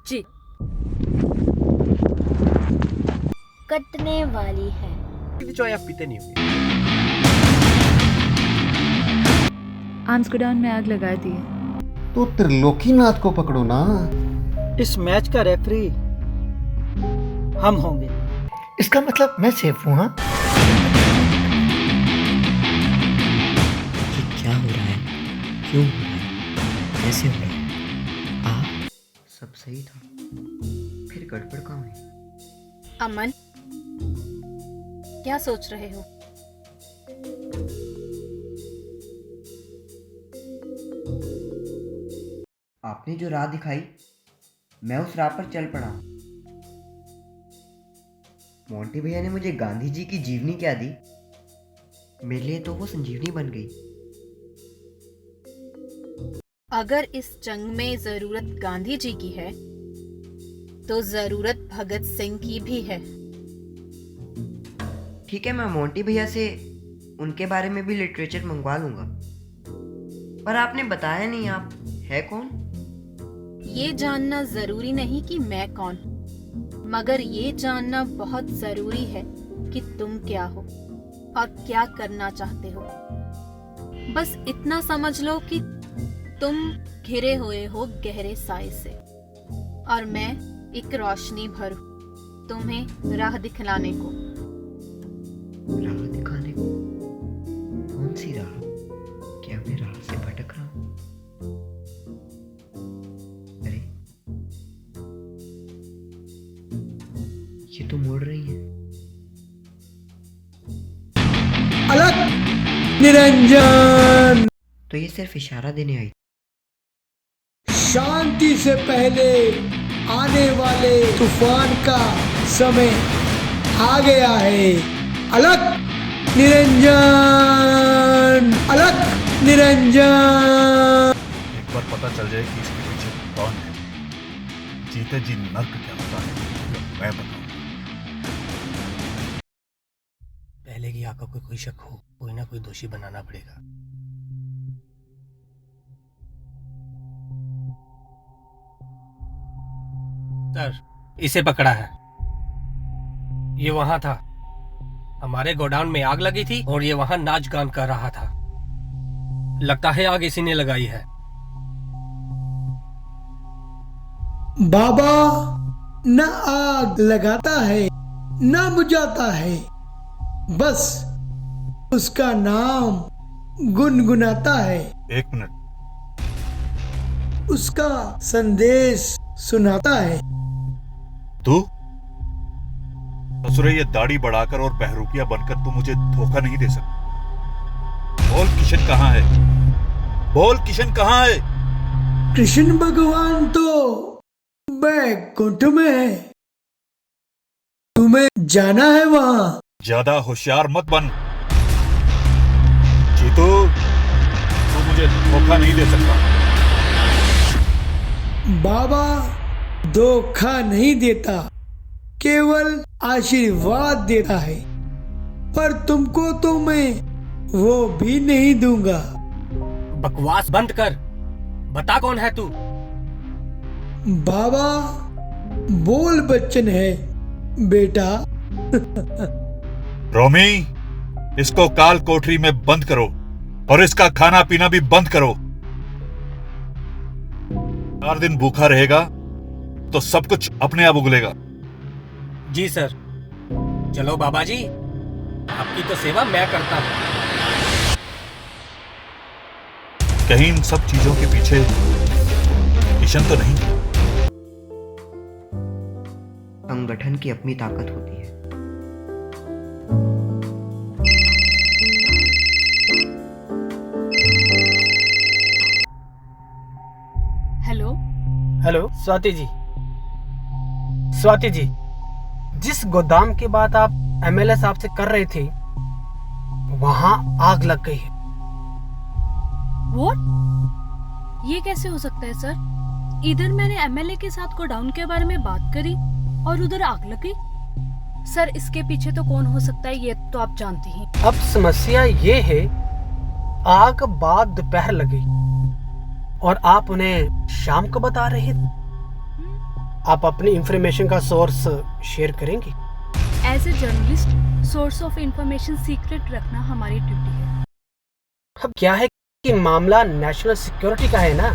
जी। कटने वाली है। चाय आप पीते नहीं होंगे। आम्स्टरडैम में आग लगा दी है। तो त्रिलोकीनाथ को पकड़ो ना। इस मैच का रेफरी हम होंगे। इसका मतलब मैं सेफ हूँ। हाँ, ये क्या हो रहा है, क्यों हो रहा है, कैसे हो रहा है? सब सही था, फिर गड़बड़ कहाँ है? अमन, क्या सोच रहे हो? आपने जो राह दिखाई, मैं उस राह पर चल पड़ा। मोंटी भैया ने मुझे गांधी जी की जीवनी क्या दी, मेरे लिए तो वो संजीवनी बन गई। अगर इस जंग में जरूरत गांधी जी की है तो जरूरत भगत सिंह की भी है। ठीक है, मैं मोंटी भैया से उनके बारे में भी लिटरेचर मंगवा लूंगा, पर आपने बताया नहीं आप है कौन। ये जानना जरूरी नहीं कि मैं कौन, मगर ये जानना बहुत जरूरी है कि तुम क्या हो और क्या करना चाहते हो। बस इतना समझ लो कि तुम घिरे हुए हो गहरे साए से और मैं एक रोशनी भर हूं तुम्हें राह दिखलाने को। राह दिखाने को? कौन सी राह? क्या मैं राह से भटक रहा हूं? अरे, ये तो मुड़ रही है। अलग निरंजन। तो ये सिर्फ इशारा देने आई। शांति से पहले आने वाले तूफान का समय आ गया है। अलग निरंजन, अलग निरंजन। एक बार पता चल जाए कि इसके पीछे कौन है, जीते जी नर्क क्या होता है तो मैं बताऊंगा। पहले की आंखों को कोई शक हो, कोई ना कोई दोषी बनाना पड़ेगा। सर, इसे पकड़ा है। ये वहां था, हमारे गोडाउन में आग लगी थी और ये वहां नाच गान कर रहा था। लगता है आग इसी ने लगाई है। बाबा न आग लगाता है न बुझाता है, बस उसका नाम गुनगुनाता है। एक मिनट, उसका संदेश सुनाता है। तू ससुरे, ये दाढ़ी बढ़ाकर और बहरूपिया बनकर तू मुझे धोखा नहीं दे सकता। बोल किशन कहाँ है, बोल किशन कहाँ है? कृष्ण भगवान तो बैकुंठ में है, तुम्हें जाना है वहां। ज्यादा होशियार मत बन जीतू, तू मुझे धोखा नहीं दे सकता। बाबा धोखा नहीं देता, केवल आशीर्वाद देता है, पर तुमको तो मैं वो भी नहीं दूंगा। बकवास बंद कर, बता कौन है तू? बाबा बोल बच्चन है बेटा। रोमी, इसको काल कोठरी में बंद करो और इसका खाना पीना भी बंद करो। 4 दिन भूखा रहेगा तो सब कुछ अपने आप उगलेगा। जी सर। चलो बाबा जी, आपकी तो सेवा मैं करता हूँ। कहीं इन सब चीजों के पीछे किशन तो नहीं? संगठन की अपनी ताकत होती है। हेलो। हेलो स्वाति जी। स्वाति जी, जिस गोदाम की बात आप एमएलए साहब से कर रहे थे, वहां आग लग गई है। व्हाट? ये कैसे हो सकता है सर? इधर मैंने एमएलए के साथ गोडाउन के बारे में बात करी और उधर आग लगी। सर, इसके पीछे तो कौन हो सकता है ये तो आप जानती ही। अब समस्या ये है, आग बाद दोपहर लगी और आप उन्हें शाम को बता रहे थे। आप अपनी इंफॉर्मेशन का सोर्स शेयर करेंगी? As a journalist source of information secret रखना हमारी ड्यूटी है। अब क्या है कि मामला नेशनल सिक्योरिटी का है ना,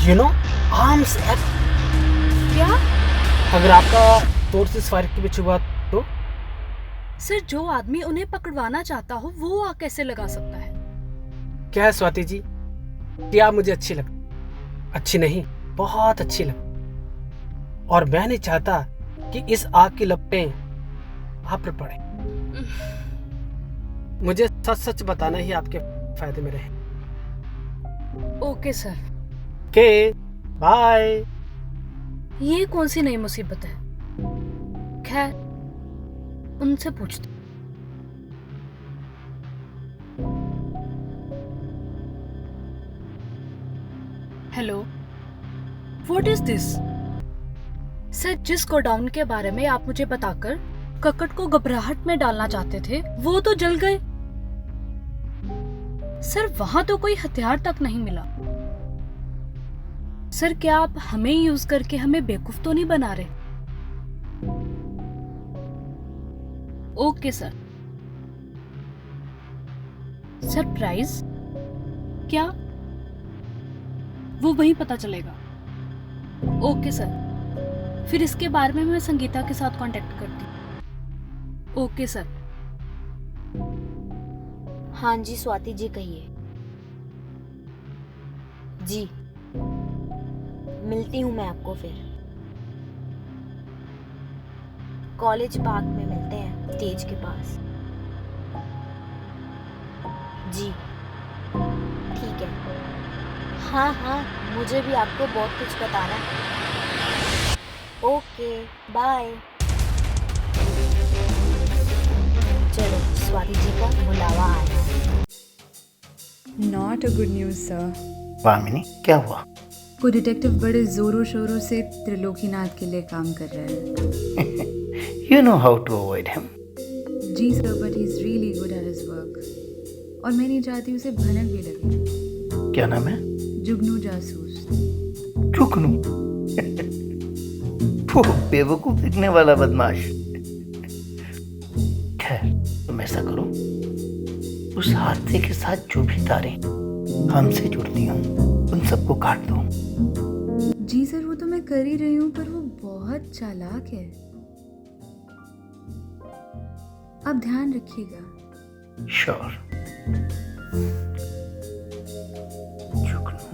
यू नो, आर्म्स एक्ट। क्या? अगर आपका सोर्स इस फायर के पीछे हुआ तो? सर, जो आदमी उन्हें पकड़वाना चाहता हो वो आग कैसे लगा सकता है? क्या है स्वाति जी, कि आप मुझे अच्छी लगती, अच्छी नहीं बहुत अच्छी लगती, और मैं नहीं चाहता कि इस आग की लपटें आप पर पड़े। मुझे सच सच बताना ही आपके फायदे में रहे। Okay sir. के बाय। ये कौन सी नई मुसीबत है? खैर, उनसे पूछते। Hello, what is this? Sir, जिस गोडाउन के बारे में आप मुझे बताकर ककट को घबराहट में डालना चाहते थे वो तो जल गए। सर, वहां तो कोई हथियार तक नहीं मिला। सर, क्या आप हमें यूज करके हमें बेवकूफ तो नहीं बना रहे? Okay sir. सरप्राइज? क्या? वो वहीं पता चलेगा। ओके सर, फिर इसके बारे में मैं संगीता के साथ कांटेक्ट करती हूँ। Okay sir. हाँ जी स्वाति जी, कहिए। जी, मिलती हूँ मैं आपको फिर। कॉलेज पार्क में मिलते हैं, स्टेज के पास। जी ठीक है। हाँ हाँ, मुझे भी आपको बहुत कुछ बताना है। Okay bye. चलो, स्वाति जी का बुलावा आया। Not a good news sir. Vamini, क्या हुआ? वो डिटेक्टिव बड़े जोरों शोरों से त्रिलोकीनाथ के लिए काम कर रहे हैं। You know how to avoid him. जी sir, but he is really good at his work. और मैं नहीं चाहती उसे भनक भी लगे। क्या नाम है? जुगनू जासूस। जुगनू? वो बेवकूफ दिखने वाला बदमाश। खैर, तुम ऐसा करो, उस हादसे के साथ जो भी तारें हमसे जुड़ती हूँ उन सबको काट दो। जी सर, वो तो मैं कर ही रही हूँ, पर वो बहुत चालाक है। आप ध्यान रखिएगा। श्योर। जुगनू,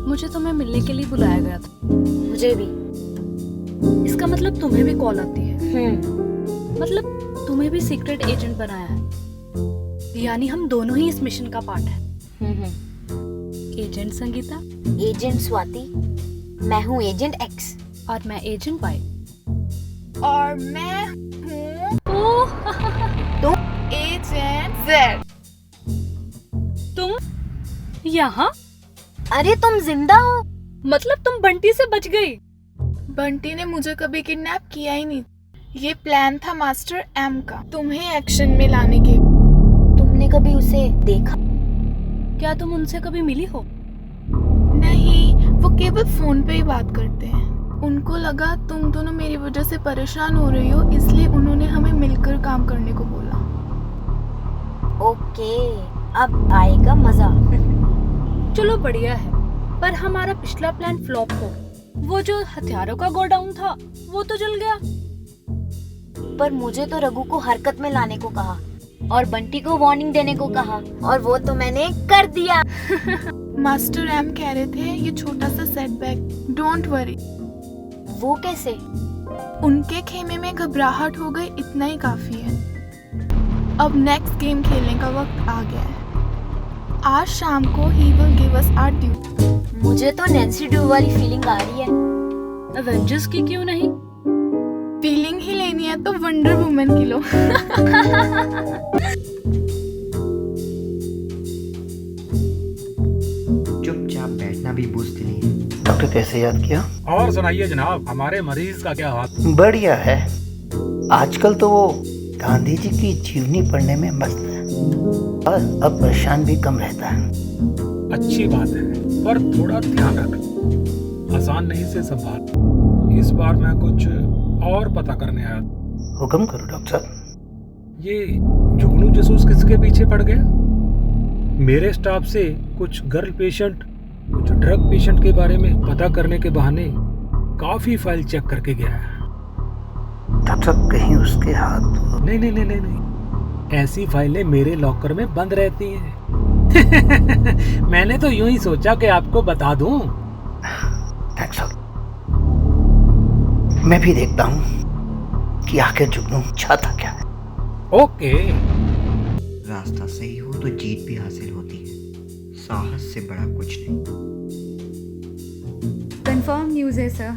मुझे तुम्हें मिलने के लिए बुलाया गया था। मुझे भी। इसका मतलब तुम्हें भी कॉल आती है? मतलब तुम्हें भी सीक्रेट एजेंट बनाया है, यानी हम दोनों ही इस मिशन का पार्ट है। एजेंट संगीता। एजेंट स्वाति। मैं हूँ एजेंट एक्स। और मैं एजेंट वाई। और मैं हूँ तुम एजेंट जेड। तुम यहाँ? अरे, तुम जिंदा हो? मतलब तुम बंटी से बच गई? बंटी ने मुझे कभी किडनैप किया ही नहीं। ये प्लान था मास्टर एम का, तुम्हें एक्शन में लाने के। तुमने कभी उसे देखा? क्या तुम उनसे कभी मिली हो? नहीं, वो केवल फोन पे ही बात करते हैं। उनको लगा तुम दोनों मेरी वजह से परेशान हो रही हो, इसलिए उन्होंने हमें मिलकर काम करने को बोला। ओके, अब आएगा मजा। चलो बढ़िया है, पर हमारा पिछला प्लान फ्लॉप हो। वो जो हथियारों का गोडाउन था वो तो जल गया। पर मुझे तो रघु को हरकत में लाने को कहा और बंटी को वार्निंग देने को कहा, और वो तो मैंने कर दिया। मास्टर एम कह रहे थे ये छोटा सा सेटबैक, डोंट वरी। वो कैसे? उनके खेमे में घबराहट हो गई, इतना ही काफी है। अब नेक्स्ट गेम खेलने का वक्त आ गया है। आज शाम को he will give us our due. मुझे तो नैन्सी ड्रू वाली फीलिंग आ रही है। एवेंजर्स की क्यों नहीं? फीलिंग ही लेनी है तो वंडर वुमन की लो। चुपचाप बैठना भी बुझदिल नहीं है। डॉक्टर, कैसे याद किया? और सुनाइए जनाब, हमारे मरीज का क्या हाल? बढ़िया है। आजकल तो वो गांधी जी की जीवनी पढ़ने में मस्त है और अब परेशान भी कम रहता है। अच्छी बात है, पर थोड़ा ध्यान रख। आसान नहीं से संभाल। इस बार मैं कुछ और पता करने आया। हुक्म करो डॉक्टर साहब। ये जुगनू जासूस किसके पीछे पड़ गया? मेरे स्टाफ से कुछ गर्ल पेशेंट, कुछ ड्रग पेशेंट के बारे में पता करने के बहाने काफी फाइल चेक करके गया है। डॉक्टर साहब कहीं उसके हाथ? नहीं नहीं नहीं नहीं नहीं, ऐसी फाइलें मेरे लॉकर में बंद रहती हैं। मैंने तो यूं ही सोचा कि आपको बता दूं। Thanks sir. मैं भी देखता हूं कि आखिर जुगनू चाहता क्या है। ओके। रास्ता सही हो तो जीत भी हासिल होती है, साहस से बड़ा कुछ नहीं। कंफर्म न्यूज़ है सर,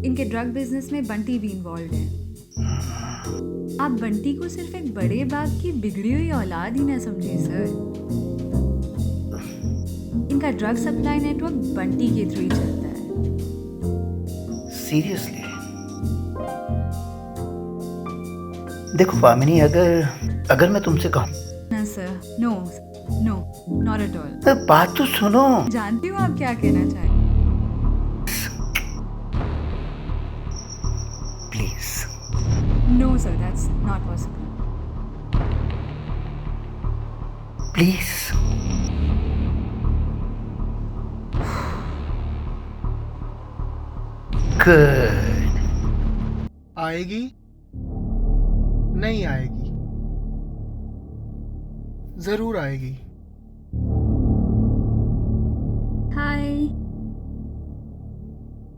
इनके ड्रग बिजनेस में बंटी भी इन्वॉल्व है। आप बंटी को सिर्फ एक बड़े बाप की बिगड़ी हुई औलाद ही ना समझिए सर। इनका ड्रग सप्लाई नेटवर्क बंटी के थ्रू ही चलता है। सीरियसली? देखो वामिनी, अगर मैं तुमसे कहूं। ना sir, no no, not at all. तो बात तो सुनो। जानती हूँ आप क्या कहना चाहते। Please. No sir, that's not possible. Please. Good. आएगी? नहीं आएगी? जरूर आएगी। Hi,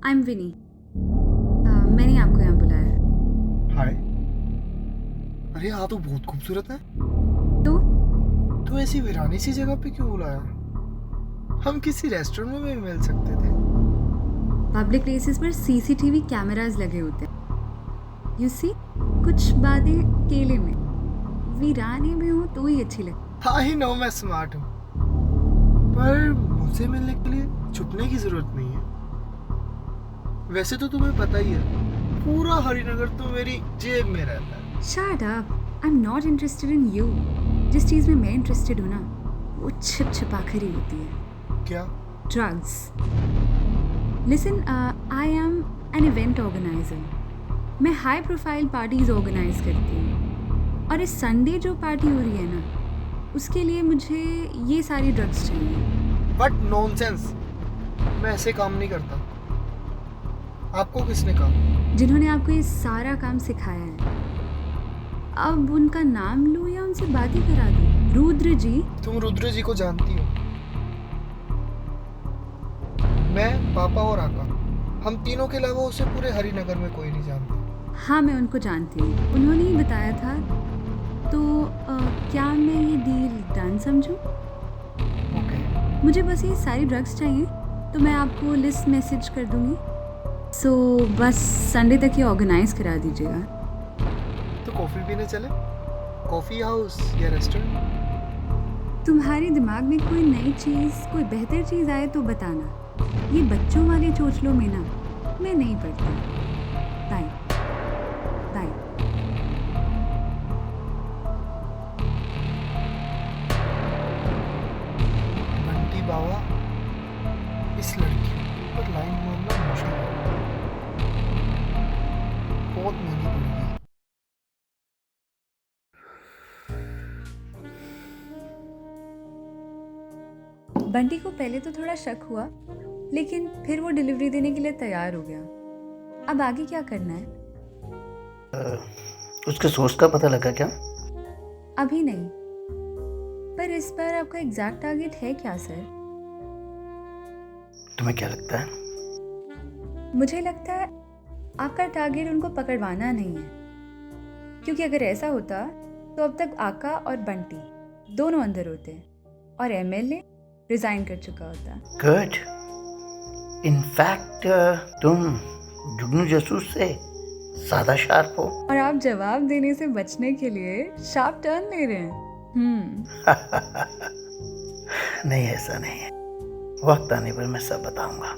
I am Vini. मैंने आपको यहाँ बुलाया। हाय। अरे हाँ, तो बहुत खूबसूरत है। तो ऐसी वीरानी सी जगह पे क्यों बुलाया? हम किसी रेस्टोरेंट में भी मिल सकते थे। पब्लिक प्लेसेस पर सीसीटीवी कैमरास लगे होते हैं। यू सी, कुछ बातें अकेले में वीरानी में हो तो ही अच्छी लगती। हाँ ही नो, मैं स्मार्ट हूँ, पर मुझसे मिलने के लिए छुपने की जरूरत नहीं है। वैसे तो तुम्हें पता ही है, पूरा हरिनगर तो मेरी जेब में रहता है। Shut up, I am not interested in you. जिस चीज़ में मैं इंटरेस्टेड हूँ ना, वो छिप छिपाकर ही होती है। क्या? Drugs. Listen, I am an event organiser. मैं हाई प्रोफाइल पार्टीज ऑर्गेनाइज करती हूँ, और इस संडे जो पार्टी हो रही है ना, उसके लिए मुझे ये सारी ड्रग्स चाहिए। बट नॉनसेंस, मैं ऐसे काम नहीं करता। आपको किसने कहा? जिन्होंने आपको ये सारा काम सिखाया है। अब उनका नाम लूं या उनसे बात ही करा दूं? रुद्र जी। तुम रुद्र जी को जानती हो? मैं, पापा और आका, हम तीनों के अलावा उसे पूरे हरिनगर में कोई नहीं जानता। हाँ, मैं उनको जानती हूँ, उन्होंने ही बताया था। तो क्या मैं ये डील डन समझूं? मुझे बस ये सारी ड्रग्स चाहिए, तो मैं आपको लिस्ट मैसेज कर दूंगी। सो बस संडे तक ये ऑर्गेनाइज करा दीजिएगा। तो कॉफ़ी पीने चले? कॉफ़ी हाउस या रेस्टोरेंट? तुम्हारे दिमाग में कोई नई चीज़, कोई बेहतर चीज़ आए तो बताना। ये बच्चों वाले चोचलों में ना मैं नहीं पढ़ती। Bye bye. बंटी बाबा, इस लड़की पर लाइन मारना मुश्किल है, बहुत महंगी पड़ेगी। बंटी को पहले तो थोड़ा शक हुआ, लेकिन फिर वो डिलीवरी देने के लिए तैयार हो गया। अब आगे क्या करना है? उसके सोर्स का पता लगा क्या? अभी नहीं, पर इस बार आपका एग्जैक्ट टारगेट है क्या सर? तुम्हें क्या लगता है? मुझे लगता है आपका टारगेट उनको पकड़वाना नहीं है, क्योंकि अगर ऐसा होता तो अब तक आका और बंटी दोनों अंदर होते और एमएलए रिजाइन कर चुका होता। गुड। इनफैक्ट तुम जुगनू जासूस से ज्यादा शार्प हो। और आप जवाब देने से बचने के लिए शार्प टर्न ले रहे हैं। नहीं, ऐसा नहीं है। वक्त आने पर मैं सब बताऊंगा।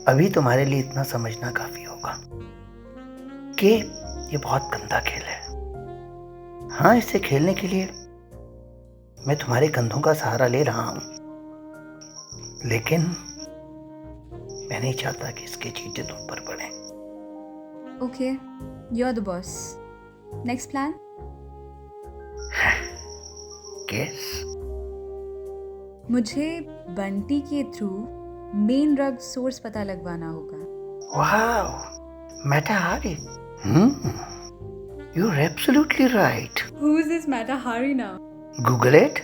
अभी तुम्हारे लिए इतना समझना काफी होगा कि ये बहुत गंदा खेल है। हाँ, इसे खेलने के लिए मैं तुम्हारे कंधों का सहारा ले रहा हूं, लेकिन मैं नहीं चाहता कि इसके चीटे तुम पर पड़े। Okay, you're the boss. Next plan? Guess? मुझे बंटी के थ्रू मेन ड्रग सोर्स पता लगवाना होगा। Wow, Mata Hari. You're absolutely right. Who is this Mata Hari now? Google it.